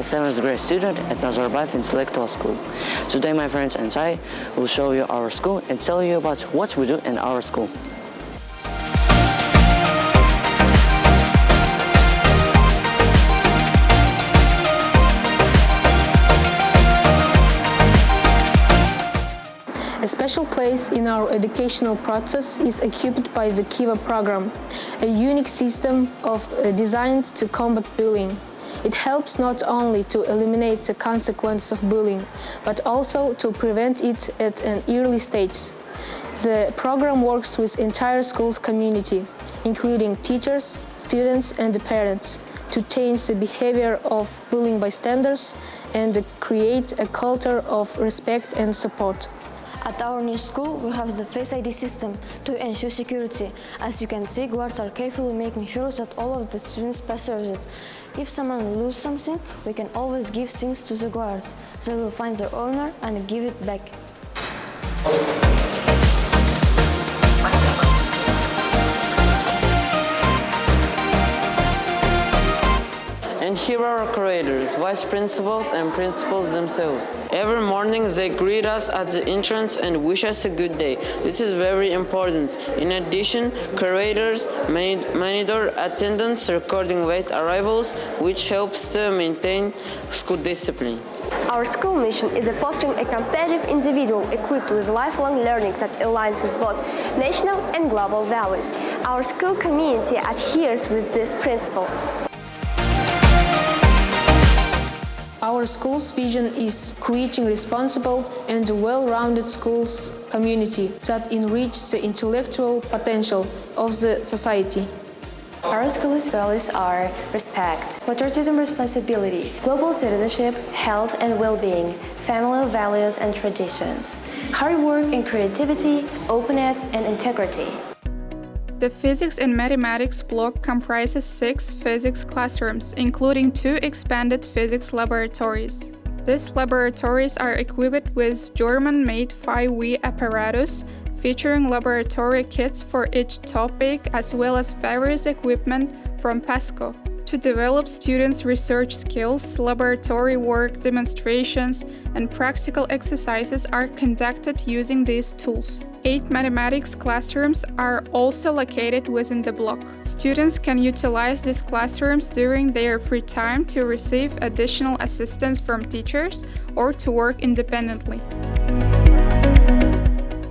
7th grade student at Tazhibayev Intellectual School. Today my friends and I will show you our school and tell you about what we do in our school. A special place in our educational process is occupied by the Kiva program, a unique system designed to combat bullying. It helps not only to eliminate the consequences of bullying, but also to prevent it at an early stage. The program works with entire school's community, including teachers, students, and the parents, to change the behavior of bullying bystanders and create a culture of respect and support. At our new school, we have the Face ID system to ensure security. As you can see, guards are carefully making sure that all of the students pass through it. If someone loses something, we can always give things to the guards. They will find their owner and give it back. And here are our curators, vice principals and principals themselves. Every morning they greet us at the entrance and wish us a good day. This is very important. In addition, curators monitor attendance, recording late arrivals, which helps to maintain school discipline. Our school mission is fostering a competitive individual equipped with lifelong learning that aligns with both national and global values. Our school community adheres with these principles. Our school's vision is creating responsible and well-rounded schools community that enrich the intellectual potential of the society. Our school's values are respect, patriotism, responsibility, global citizenship, health and well-being, family values and traditions, hard work and creativity, openness and integrity. The Physics and Mathematics block comprises 6 physics classrooms, including 2 expanded physics laboratories. These laboratories are equipped with German-made 5V apparatus, featuring laboratory kits for each topic as well as various equipment from PESCO. To develop students' research skills, laboratory work, demonstrations, and practical exercises are conducted using these tools. 8 mathematics classrooms are also located within the block. Students can utilize these classrooms during their free time to receive additional assistance from teachers or to work independently.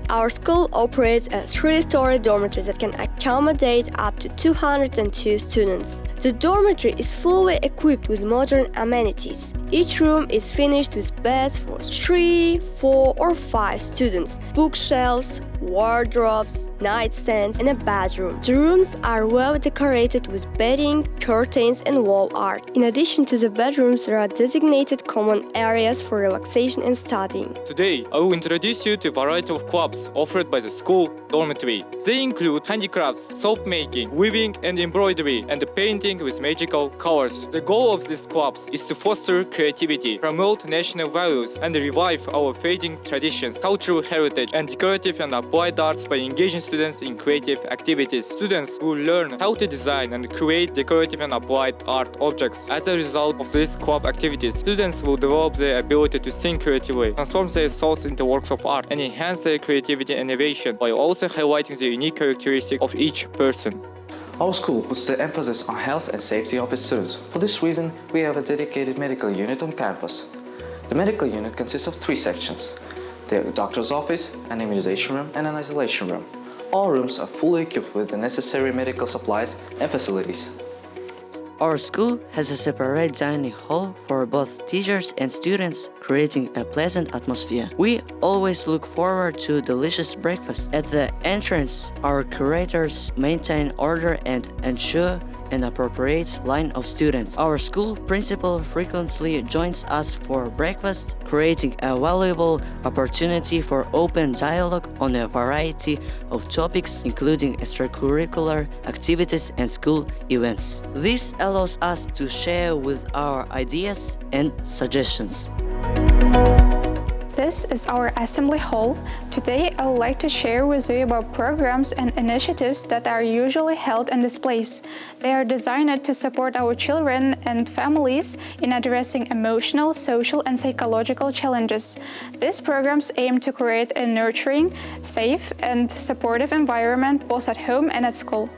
Our school operates a 3-story dormitory that can accommodate up to 202 students. The dormitory is fully equipped with modern amenities. Each room is finished with beds for 3, 4, or 5 students, bookshelves, wardrobes, nightstands, and a bathroom. The rooms are well decorated with bedding, curtains, and wall art. In addition to the bedrooms, there are designated common areas for relaxation and studying. Today, I will introduce you to a variety of clubs offered by the school dormitory. They include handicrafts, soap making, weaving and embroidery, and painting with magical colors. The goal of these clubs is to foster creativity, promote national values, and revive our fading traditions, cultural heritage, and decorative and applied arts by engaging students in creative activities. Students will learn how to design and create decorative and applied art objects. As a result of these club activities, students will develop their ability to think creatively, transform their thoughts into works of art, and enhance their creativity and innovation, while also highlighting the unique characteristics of each person. Our school puts the emphasis on health and safety of its students. For this reason, we have a dedicated medical unit on campus. The medical unit consists of 3 sections: the doctor's office, an immunization room, and an isolation room. All rooms are fully equipped with the necessary medical supplies and facilities. Our school has a separate dining hall for both teachers and students, creating a pleasant atmosphere. We always look forward to delicious breakfast. At the entrance, our curators maintain order and ensure an appropriate line of students. Our school principal frequently joins us for breakfast, creating a valuable opportunity for open dialogue on a variety of topics, including extracurricular activities and school events. This allows us to share with our ideas and suggestions. The This is our assembly hall. Today I would like to share with you about programs and initiatives that are usually held in this place. They are designed to support our children and families in addressing emotional, social and psychological challenges. These programs aim to create a nurturing, safe and supportive environment both at home and at school.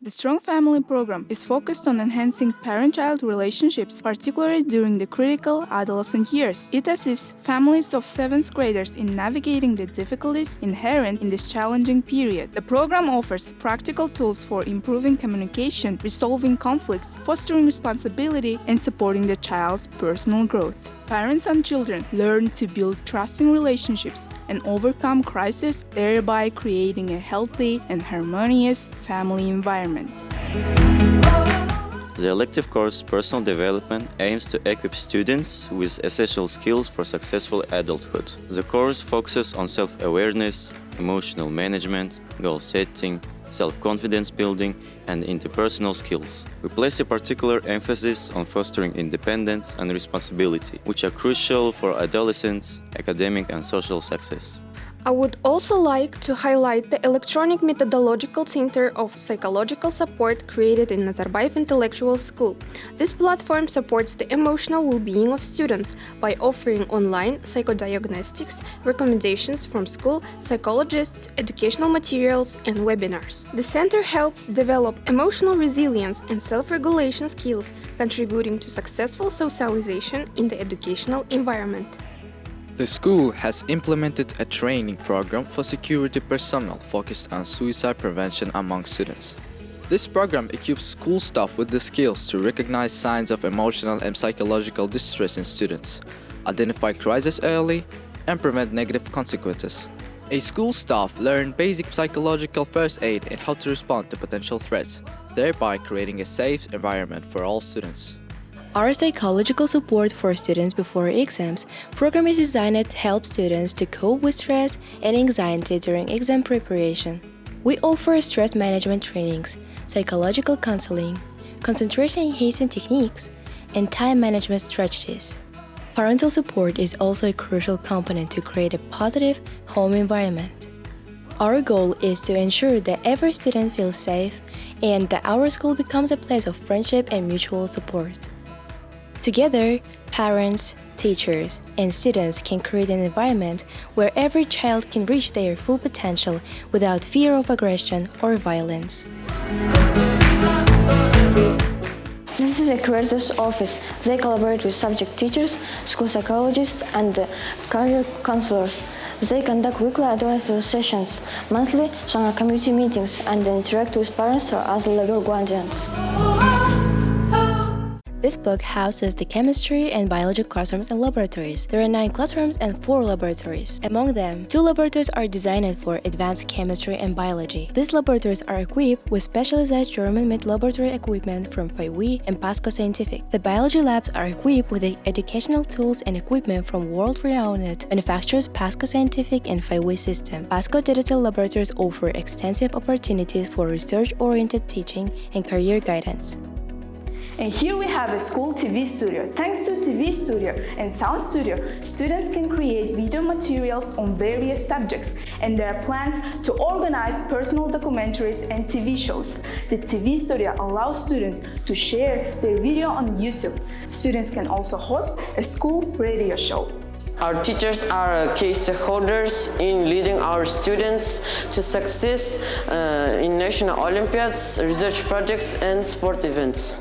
The Strong Family program is focused on enhancing parent-child relationships, particularly during the critical adolescent years. It assists families of 7th graders in navigating the difficulties inherent in this challenging period. The program offers practical tools for improving communication, resolving conflicts, fostering responsibility, and supporting the child's personal growth. Parents and children learn to build trusting relationships and overcome crises, thereby creating a healthy and harmonious family environment. The elective course Personal Development aims to equip students with essential skills for successful adulthood. The course focuses on self-awareness, emotional management, goal setting, self-confidence building, and interpersonal skills. We place a particular emphasis on fostering independence and responsibility, which are crucial for adolescents' academic and social success. I would also like to highlight the Electronic Methodological Center of Psychological Support created in Nazarbayev Intellectual School. This platform supports the emotional well-being of students by offering online psychodiagnostics, recommendations from school psychologists, educational materials, and webinars. The center helps develop emotional resilience and self-regulation skills, contributing to successful socialization in the educational environment. The school has implemented a training program for security personnel focused on suicide prevention among students. This program equips school staff with the skills to recognize signs of emotional and psychological distress in students, identify crises early, and prevent negative consequences. A school staff learn basic psychological first aid and how to respond to potential threats, thereby creating a safe environment for all students. Our psychological support for students before exams program is designed to help students to cope with stress and anxiety during exam preparation. We offer stress management trainings, psychological counseling, concentration-enhancing techniques, and time management strategies. Parental support is also a crucial component to create a positive home environment. Our goal is to ensure that every student feels safe and that our school becomes a place of friendship and mutual support. Together, parents, teachers, and students can create an environment where every child can reach their full potential without fear of aggression or violence. This is a creator's office. They collaborate with subject teachers, school psychologists, and career counselors. They conduct weekly advisory sessions, monthly genre community meetings, and interact with parents or other legal guardians. This block houses the chemistry and biology classrooms and laboratories. There are 9 classrooms and 4 laboratories. Among them, 2 laboratories are designed for advanced chemistry and biology. These laboratories are equipped with specialized German-made laboratory equipment from FIWI and Pasco Scientific. The biology labs are equipped with the educational tools and equipment from world-renowned manufacturers Pasco Scientific and FIWI System. Pasco digital laboratories offer extensive opportunities for research-oriented teaching and career guidance. And here we have a school TV studio. Thanks to TV studio and sound studio, students can create video materials on various subjects, and there are plans to organize personal documentaries and TV shows. The TV studio allows students to share their video on YouTube. Students can also host a school radio show. Our teachers are key stakeholders in leading our students to success in national Olympiads, research projects, and sport events.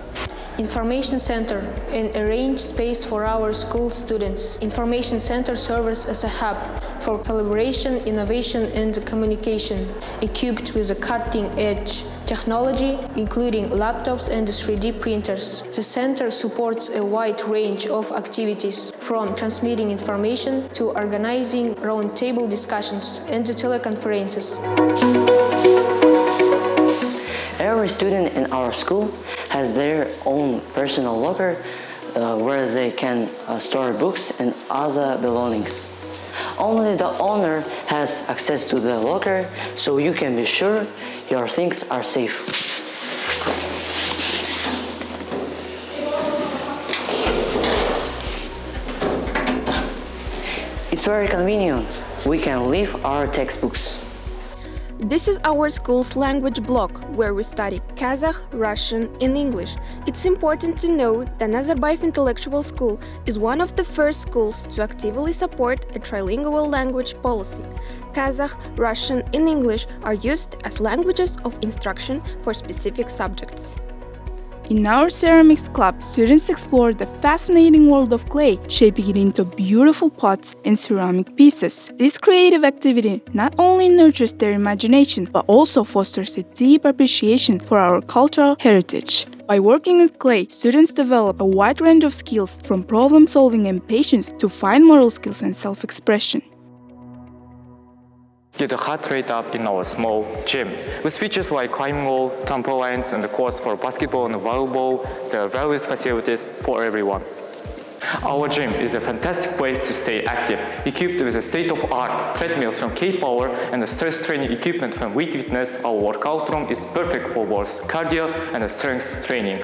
Information Center, an arranged space for our school students. Information Center serves as a hub for collaboration, innovation, and communication, equipped with a cutting-edge technology, including laptops and 3D printers. The center supports a wide range of activities, from transmitting information to organizing roundtable discussions and teleconferences. Every student in our school has their own personal locker where they can store books and other belongings. Only the owner has access to the locker, so you can be sure your things are safe. It's It's very convenient. We can leave our textbooks. This is our school's language block, where we study Kazakh, Russian, and English. It's important to note that Nazarbayev Intellectual School is one of the first schools to actively support a trilingual language policy. Kazakh, Russian, and English are used as languages of instruction for specific subjects. In our ceramics club, students explore the fascinating world of clay, shaping it into beautiful pots and ceramic pieces. This creative activity not only nurtures their imagination, but also fosters a deep appreciation for our cultural heritage. By working with clay, students develop a wide range of skills, from problem-solving and patience to fine moral skills and self-expression. Get a heart rate up in our small gym. With features like climbing wall, trampolines, and the courts for basketball and volleyball, there are various facilities for everyone. Our gym is a fantastic place to stay active, equipped with a state-of-art treadmills from K-Power and the stress training equipment from Weak Fitness. Our workout room is perfect for both cardio and strength training.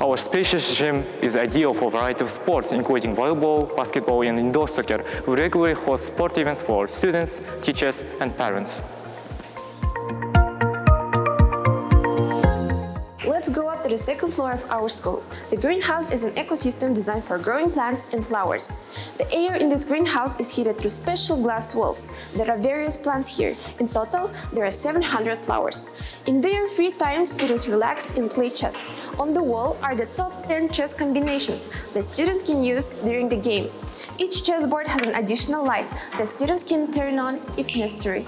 Our spacious gym is ideal for a variety of sports, including volleyball, basketball, and indoor soccer. We regularly host sport events for students, teachers, and parents. Let's go up to the second floor of our school. The greenhouse is an ecosystem designed for growing plants and flowers. The air in this greenhouse is heated through special glass walls. There are various plants here. In total, there are 700 flowers. In their free time, students relax and play chess. On the wall are the top 10 chess combinations the students can use during the game. Each chessboard has an additional light that students can turn on if necessary.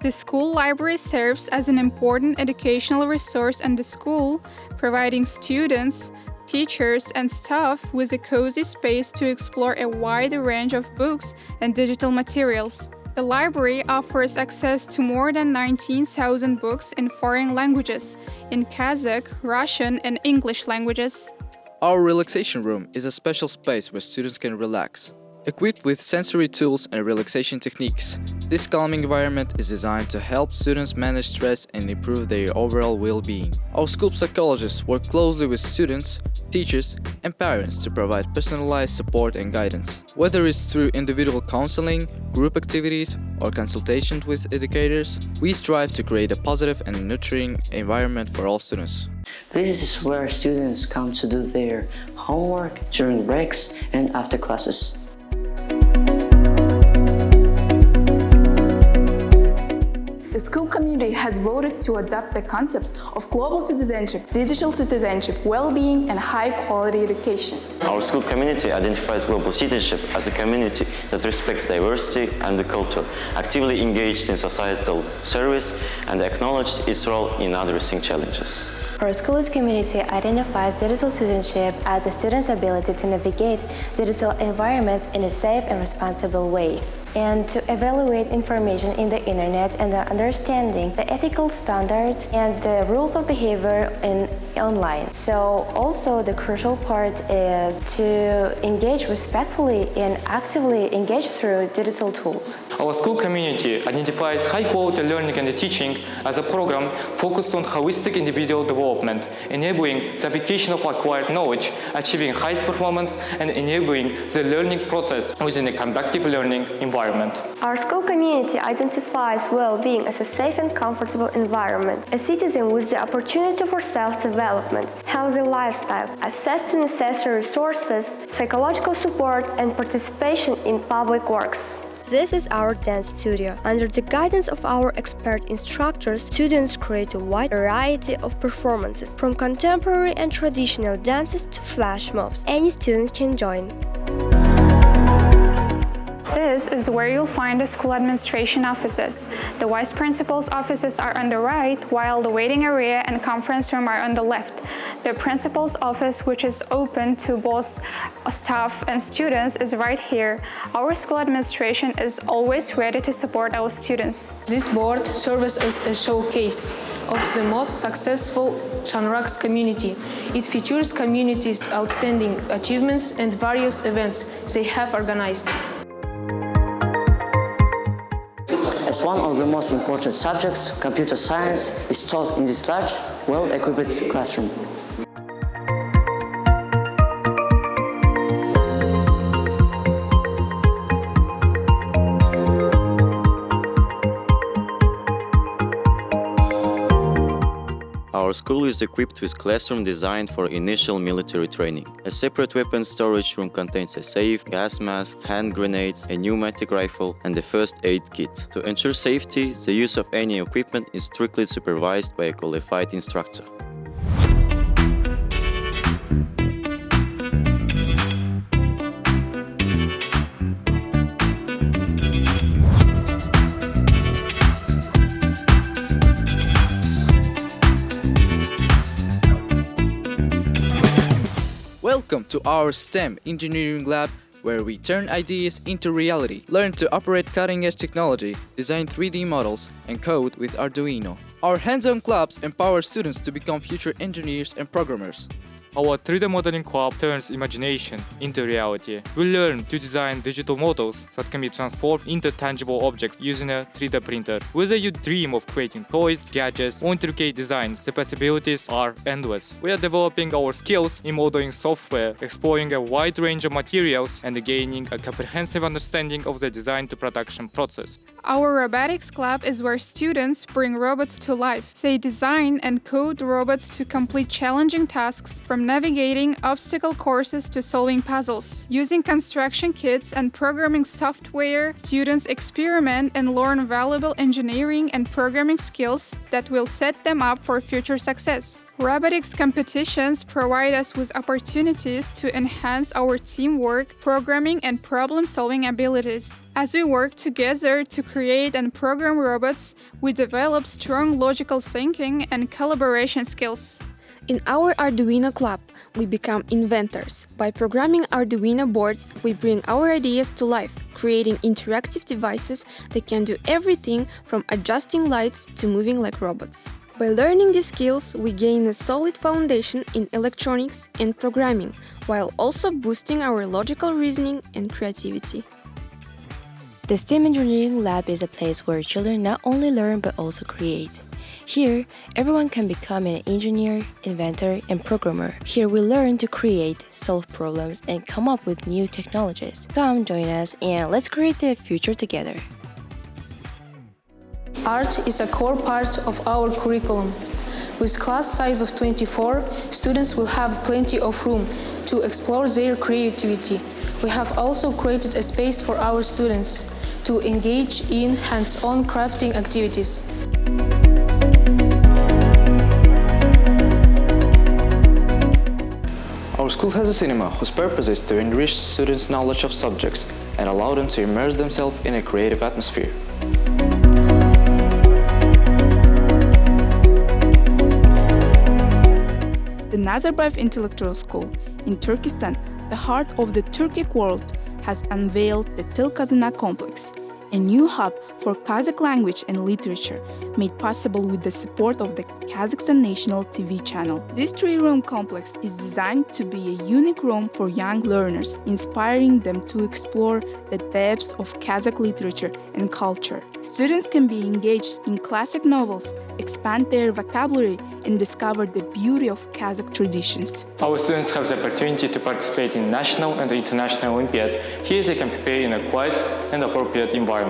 The school library serves as an important educational resource in the school, providing students, teachers, and staff with a cozy space to explore a wide range of books and digital materials. The library offers access to more than 19,000 books in foreign languages, in Kazakh, Russian, and English languages. Our relaxation room is a special space where students can relax. Equipped with sensory tools and relaxation techniques, this calming environment is designed to help students manage stress and improve their overall well-being. Our school psychologists work closely with students, teachers, and parents to provide personalized support and guidance. Whether it's through individual counseling, group activities, or consultations with educators, we strive to create a positive and nurturing environment for all students. This is where students come to do their homework during breaks and after classes. The school community has voted to adopt the concepts of global citizenship, digital citizenship, well-being, and high-quality education. Our school community identifies global citizenship as a community that respects diversity and the culture, actively engaged in societal service, and acknowledges its role in addressing challenges. Our school's community identifies digital citizenship as a student's ability to navigate digital environments in a safe and responsible way, and to evaluate information in the internet and understanding the ethical standards and the rules of behavior online. So also the crucial part is to engage respectfully and actively engage through digital tools. Our school community identifies high-quality learning and teaching as a program focused on holistic individual development, enabling the application of acquired knowledge, achieving highest performance, and enabling the learning process within a conducive learning environment. Our school community identifies well-being as a safe and comfortable environment, a citizen with the opportunity for self-development, healthy lifestyle, access to necessary resources, psychological support, and participation in public works. This is our dance studio. Under the guidance of our expert instructors, students create a wide variety of performances, from contemporary and traditional dances to flash mobs. Any student can join. This is where you'll find the school administration offices. The vice principal's offices are on the right, while the waiting area and conference room are on the left. The principal's office, which is open to both staff and students, is right here. Our school administration is always ready to support our students. This board serves as a showcase of the most successful Shanrak's community. It features community's outstanding achievements and various events they have organized. As one of the most important subjects, computer science is taught in this large, well-equipped classroom. Our school is equipped with classroom designed for initial military training. A separate weapons storage room contains a safe, gas mask, hand grenades, a pneumatic rifle, and a first aid kit. To ensure safety, the use of any equipment is strictly supervised by a qualified instructor. Welcome to our STEM engineering lab, where we turn ideas into reality, learn to operate cutting-edge technology, design 3D models, and code with Arduino. Our hands-on clubs empower students to become future engineers and programmers. Our 3D modeling club turns imagination into reality. We learn to design digital models that can be transformed into tangible objects using a 3D printer. Whether you dream of creating toys, gadgets, or intricate designs, the possibilities are endless. We are developing our skills in modeling software, exploring a wide range of materials, and gaining a comprehensive understanding of the design to production process. Our robotics club is where students bring robots to life. They design and code robots to complete challenging tasks, from navigating obstacle courses to solving puzzles. Using construction kits and programming software, students experiment and learn valuable engineering and programming skills that will set them up for future success. Robotics competitions provide us with opportunities to enhance our teamwork, programming, and problem-solving abilities. As we work together to create and program robots, we develop strong logical thinking and collaboration skills. In our Arduino club, we become inventors. By programming Arduino boards, we bring our ideas to life, creating interactive devices that can do everything from adjusting lights to moving like robots. By learning these skills, we gain a solid foundation in electronics and programming, while also boosting our logical reasoning and creativity. The STEM Engineering Lab is a place where children not only learn but also create. Here, everyone can become an engineer, inventor, and programmer. Here we learn to create, solve problems, and come up with new technologies. Come join us and let's create the future together. Art is a core part of our curriculum. With class size of 24, students will have plenty of room to explore their creativity. We have also created a space for our students to engage in hands-on crafting activities. Our school has a cinema whose purpose is to enrich students' knowledge of subjects and allow them to immerse themselves in a creative atmosphere. The Nazarbayev Intellectual School in Turkestan, the heart of the Turkic world, has unveiled the Tilkazina complex, a new hub for Kazakh language and literature, made possible with the support of the Kazakhstan National TV channel. This three-room complex is designed to be a unique room for young learners, inspiring them to explore the depths of Kazakh literature and culture. Students can be engaged in classic novels, expand their vocabulary, and discover the beauty of Kazakh traditions. Our students have the opportunity to participate in national and international Olympiad. Here they can prepare in a quiet and appropriate environment.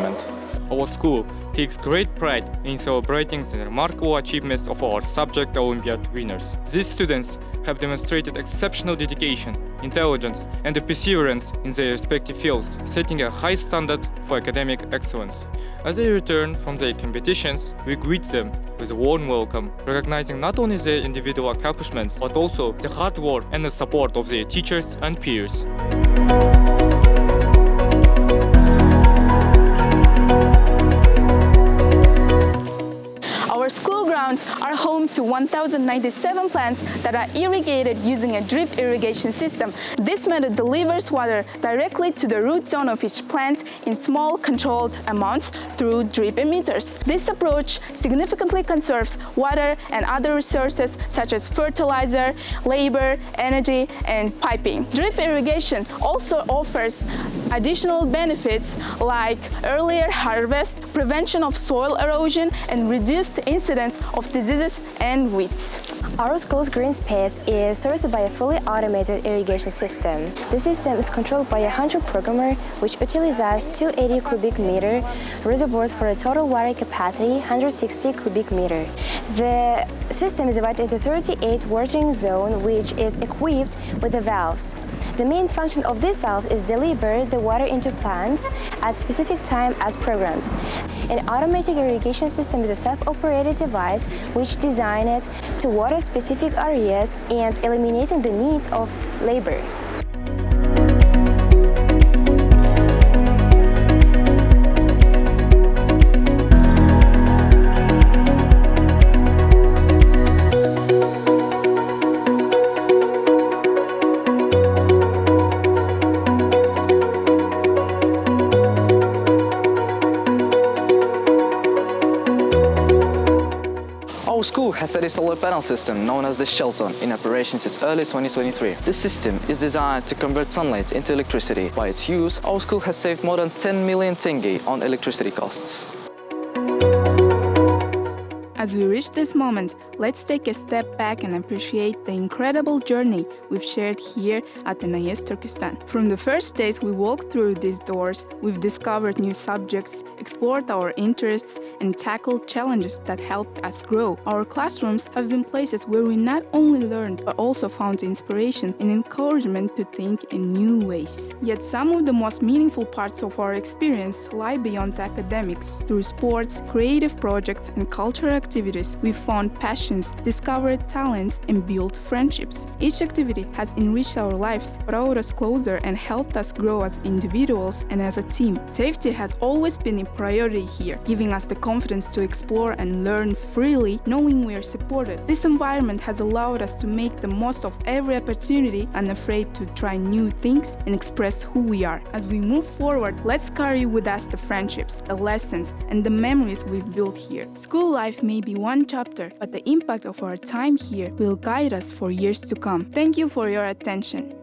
Our school takes great pride in celebrating the remarkable achievements of our subject Olympiad winners. These students have demonstrated exceptional dedication, intelligence, and perseverance in their respective fields, setting a high standard for academic excellence. As they return from their competitions, we greet them with a warm welcome, recognizing not only their individual accomplishments, but also the hard work and the support of their teachers and peers. Our school grounds are home to 1,097 plants that are irrigated using a drip irrigation system. This method delivers water directly to the root zone of each plant in small, controlled amounts through drip emitters. This approach significantly conserves water and other resources such as fertilizer, labor, energy, and piping. Drip irrigation also offers additional benefits like earlier harvest, prevention of soil erosion, and reduced incidence of diseases and weeds. Our school's green space is serviced by a fully automated irrigation system. The system is controlled by a 100 programmer, which utilizes 280 cubic meter reservoirs for a total water capacity 160 cubic meter. The system is divided into 38 watering zones, which is equipped with the valves. The main function of this valve is deliver the water into plants at specific time as programmed. An automatic irrigation system is a self-operated device which is designed to water specific areas and eliminating the need of labor. Our school has had a solar panel system known as the Shell Zone in operation since early 2023. This system is designed to convert sunlight into electricity. By its use, our school has saved more than 10 million tenge on electricity costs. As we reach this moment, let's take a step back and appreciate the incredible journey we've shared here at the NIS Turkistan. From the first days we walked through these doors, we've discovered new subjects, explored our interests, and tackled challenges that helped us grow. Our classrooms have been places where we not only learned, but also found inspiration and encouragement to think in new ways. Yet some of the most meaningful parts of our experience lie beyond academics. Through sports, creative projects, and cultural activities, we found passions, discovered talents, and built friendships. Each activity has enriched our lives, brought us closer, and helped us grow as individuals and as a team. Safety has always been a priority here, giving us the confidence to explore and learn freely, knowing we are supported. This environment has allowed us to make the most of every opportunity, unafraid to try new things and express who we are. As we move forward, let's carry with us the friendships, the lessons, and the memories we've built here. School life may be one chapter, but the impact of our time here will guide us for years to come. Thank you for your attention.